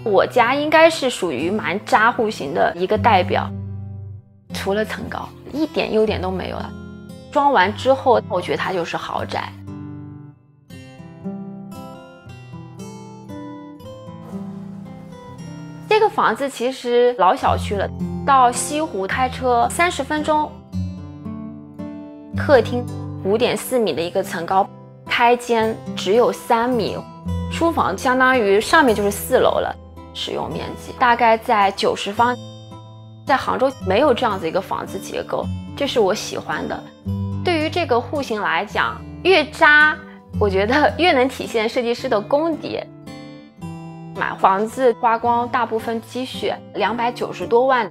我家应该是属于蛮渣户型的一个代表，除了层高，一点优点都没有了。装完之后，我觉得它就是豪宅。这个房子其实老小区了，到西湖开车30分钟。客厅5.4米的一个层高，开间只有3米，书房相当于上面就是4楼了。使用面积大概在90方，在杭州没有这样子一个房子结构，这是我喜欢的。对于这个户型来讲，越渣，我觉得越能体现设计师的功底。买房子花光大部分积蓄290多万，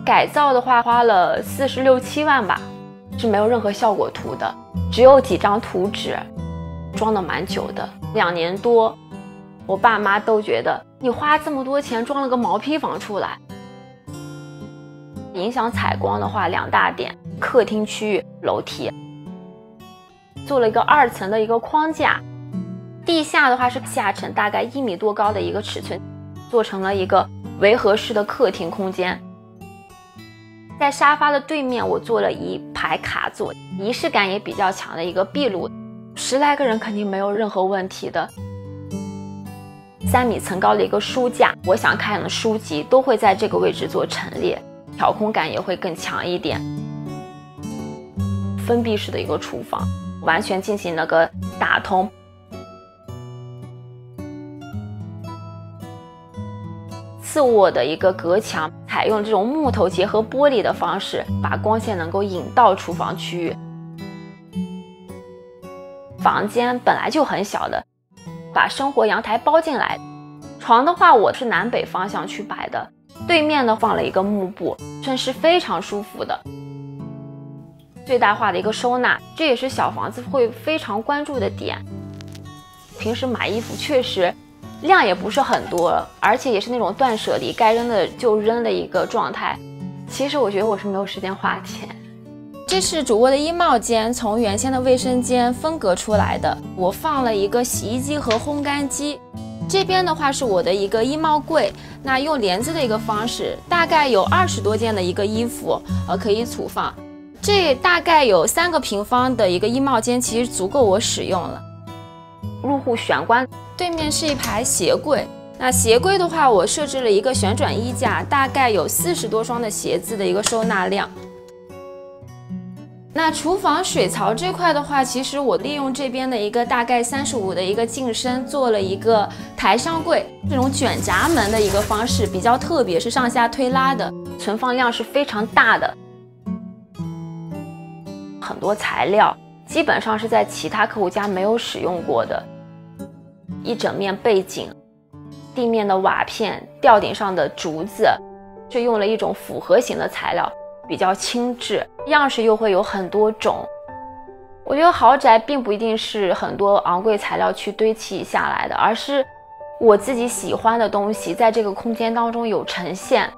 改造的话花了46、7万吧，是没有任何效果图的，只有几张图纸，装的蛮久的，2年多。我爸妈都觉得你花这么多钱装了个毛坯房出来。影响采光的话，2大点：客厅区域、楼梯。做了一个2层的一个框架，地下的话是下沉大概1米多高的一个尺寸，做成了一个围合式的客厅空间。在沙发的对面，我做了1排卡座，仪式感也比较强的一个壁炉，10来个人肯定没有任何问题的。3米层高的一个书架，我想看的书籍都会在这个位置做陈列，调空感也会更强一点。封闭式的一个厨房，完全进行了个打通。次卧的一个隔墙，采用这种木头结合玻璃的方式，把光线能够引到厨房区域。房间本来就很小的，把生活阳台包进来。床的话，我是南北方向去摆的，对面呢放了一个幕布，真是非常舒服的。最大化的一个收纳，这也是小房子会非常关注的点。平时买衣服确实量也不是很多，而且也是那种断舍离，该扔的就扔的一个状态。其实我觉得我是没有时间花钱。这是主卧的衣帽间，从原先的卫生间分隔出来的。我放了一个洗衣机和烘干机。这边的话是我的一个衣帽柜，那用帘子的一个方式，大概有20多件的一个衣服，可以储放。这大概有3个平方的一个衣帽间，其实足够我使用了。入户玄关对面是一排鞋柜，那鞋柜的话，我设置了一个旋转衣架，大概有40多双的鞋子的一个收纳量。那厨房水槽这块的话，其实我利用这边的一个大概35的一个进深，做了一个台上柜，这种卷闸门的一个方式比较特别，是上下推拉的，存放量是非常大的。很多材料基本上是在其他客户家没有使用过的，一整面背景，地面的瓦片，吊顶上的竹子，是用了一种复合型的材料，比较轻质，样式又会有很多种。我觉得豪宅并不一定是很多昂贵材料去堆砌下来的，而是我自己喜欢的东西在这个空间当中有呈现。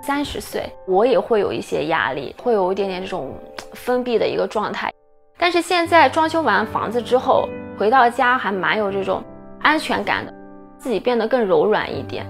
30岁我也会有一些压力，会有一点点这种封闭的一个状态，但是现在装修完房子之后回到家还蛮有这种安全感的，自己变得更柔软一点。